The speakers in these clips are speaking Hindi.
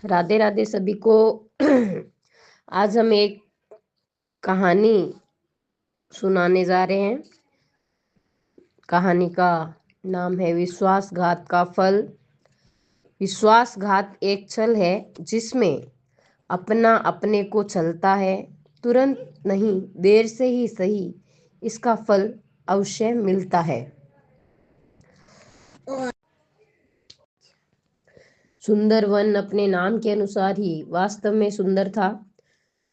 राधे राधे सभी को। आज हम एक कहानी सुनाने जा रहे हैं। कहानी का नाम है विश्वासघात का फल। विश्वासघात एक छल है जिसमें अपना अपने को छलता है, तुरंत नहीं देर से ही सही इसका फल अवश्य मिलता है। सुंदर वन अपने नाम के अनुसार ही वास्तव में सुंदर था।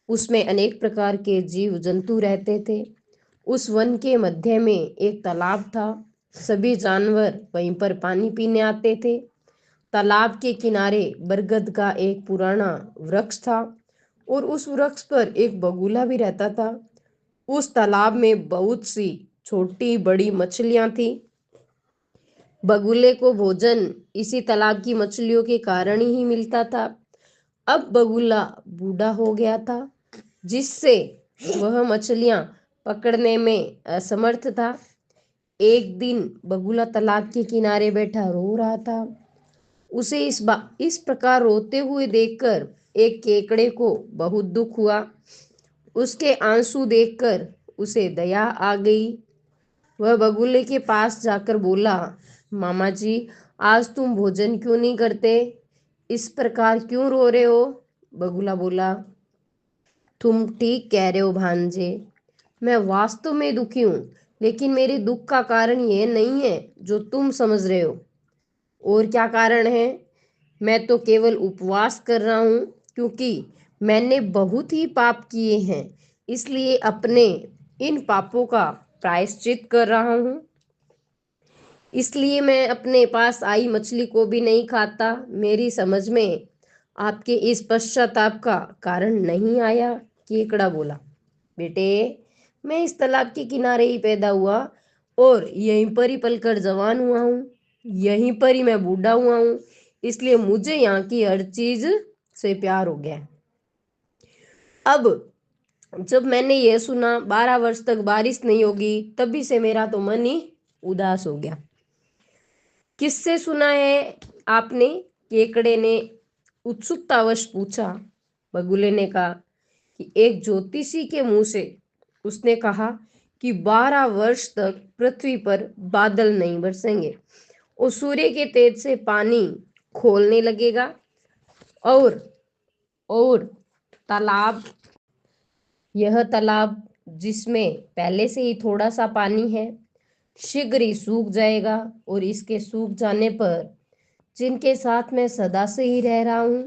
उसमें अनेक प्रकार के जीव जंतु रहते थे। उस वन के मध्य में एक तालाब था। सभी जानवर वहीं पर पानी पीने आते थे। तालाब के किनारे बरगद का एक पुराना वृक्ष था और उस वृक्ष पर एक बगुला भी रहता था। उस तालाब में बहुत सी छोटी बड़ी मछलियां थी। बगुले को भोजन इसी तालाब की मछलियों के कारण ही मिलता था। अब बगुला बूढ़ा हो गया था, जिससे वह मछलियां पकड़ने में असमर्थ था। एक दिन बगुला तालाब के किनारे बैठा रो रहा था। उसे इस प्रकार रोते हुए देखकर एक केकड़े को बहुत दुख हुआ। उसके आंसू देखकर उसे दया आ गई। वह बगुले के पास जाकर बोला, मामा जी, आज तुम भोजन क्यों नहीं करते? इस प्रकार क्यों रो रहे हो? बगुला बोला, तुम ठीक कह रहे हो भांजे, मैं वास्तव में दुखी हूं, लेकिन मेरे दुख का कारण यह नहीं है जो तुम समझ रहे हो। और क्या कारण है? मैं तो केवल उपवास कर रहा हूं, क्योंकि मैंने बहुत ही पाप किए हैं, इसलिए अपने इन पापों का प्रायश्चित कर रहा हूं। इसलिए मैं अपने पास आई मछली को भी नहीं खाता। मेरी समझ में आपके इस पश्चाताप का कारण नहीं आया। केकड़ा बोला, बेटे, मैं इस तालाब के किनारे ही पैदा हुआ और यहीं पर ही पलकर जवान हुआ हूँ। यहीं पर ही मैं बूढ़ा हुआ हूँ, इसलिए मुझे यहाँ की हर चीज से प्यार हो गया। अब जब मैंने यह सुना 12 वर्ष तक बारिश नहीं होगी, तभी से मेरा तो मन ही उदास हो गया। किससे सुना है आपने? केकड़े ने उत्सुकतावश पूछा। बगुले ने कहा कि एक ज्योतिषी के मुंह से। उसने कहा कि 12 वर्ष तक पृथ्वी पर बादल नहीं बरसेंगे और सूर्य के तेज से पानी खोलने लगेगा और और तालाब, यह तालाब जिसमें पहले से ही थोड़ा सा पानी है, शीघ्र ही सूख जाएगा और इसके सूख जाने पर जिनके साथ मैं सदा से ही रह रहा हूं,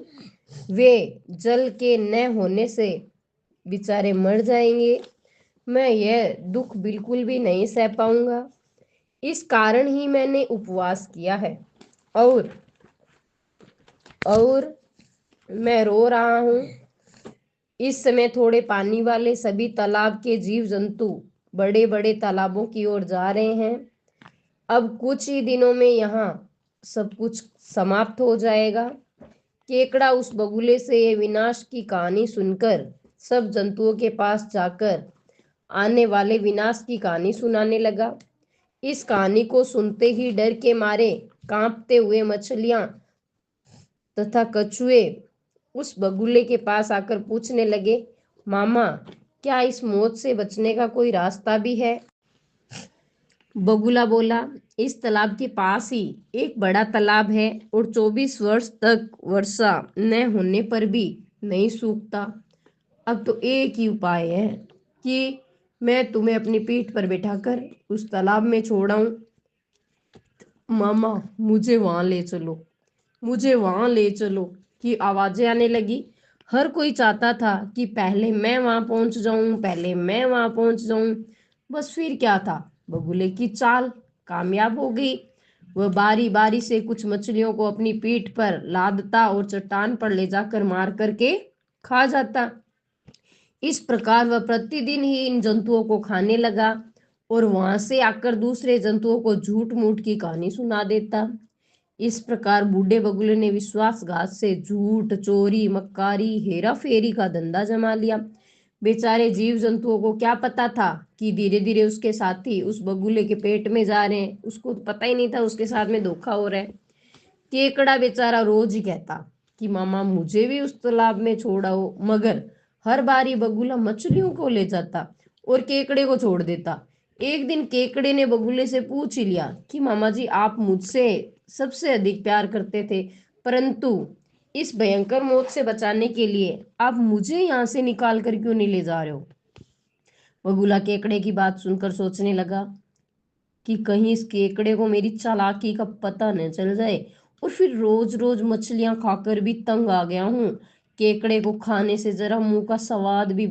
वे जल के न होने से बेचारे मर जाएंगे। मैं यह दुख बिल्कुल भी नहीं सह पाऊंगा। इस कारण ही मैंने उपवास किया है और मैं रो रहा हूं। इस समय थोड़े पानी वाले सभी तालाब के जीव जंतु बड़े बड़े तालाबों की ओर जा रहे हैं। अब कुछ ही दिनों में यहाँ सब कुछ समाप्त हो जाएगा। केकड़ा उस बगुले से ये विनाश की कहानी सुनकर सब जंतुओं के पास जाकर आने वाले विनाश की कहानी सुनाने लगा। इस कहानी को सुनते ही डर के मारे कांपते हुए मछलियां तथा कछुए उस बगुले के पास आकर पूछने लगे, मामा, क्या इस मौत से बचने का कोई रास्ता भी है? बगुला बोला, इस तालाब के पास ही एक बड़ा तालाब है और 24 वर्ष तक वर्षा न होने पर भी नहीं सूखता। अब तो एक ही उपाय है कि मैं तुम्हें अपनी पीठ पर बैठाकर उस तालाब में छोड़ाऊं। मामा, मुझे वहां ले चलो, मुझे वहां ले चलो की आवाजें आने लगी। हर कोई चाहता था कि पहले मैं वहां पहुंच जाऊं, पहले मैं वहां पहुंच जाऊं। बस फिर क्या था, बगुले की चाल कामयाब हो गई। वह बारी बारी से कुछ मछलियों को अपनी पीठ पर लादता और चट्टान पर ले जाकर मार करके खा जाता। इस प्रकार वह प्रतिदिन ही इन जंतुओं को खाने लगा और वहां से आकर दूसरे जंतुओं को झूठ मूठ की कहानी सुना देता। इस प्रकार बूढ़े बगुले ने विश्वासघात से झूठ, चोरी, मक्कारी, हेरा फेरी का धंधा जमा लिया। बेचारे जीव जंतुओं को क्या पता था कि धीरे धीरे उसके साथी उस बगुले के पेट में जा रहे हैं। उसको पता ही नहीं था उसके साथ में धोखा हो रहा है। केकड़ा बेचारा रोज ही कहता कि मामा मुझे भी उस तालाब में छोड़ाओ, मगर हर बारी बगुला मछलियों को ले जाता और केकड़े को छोड़ देता। एक दिन केकड़े ने बगुले से पूछ ही लिया कि मामा जी, आप मुझसे सबसे अधिक प्यार करते थे, परंतु इस भयंकर मौत से बचाने के लिए आप मुझे यहाँ से निकाल कर क्यों नहीं ले जा रहे हो? बगुला केकड़े की बात सुनकर सोचने लगा कि कहीं इस केकड़े को मेरी चालाकी का पता न चल जाए, और फिर रोज रोज मछलियां खाकर भी तंग आ गया हूँ। केकड़े को खाने से जरा मुंह का स्वाद भी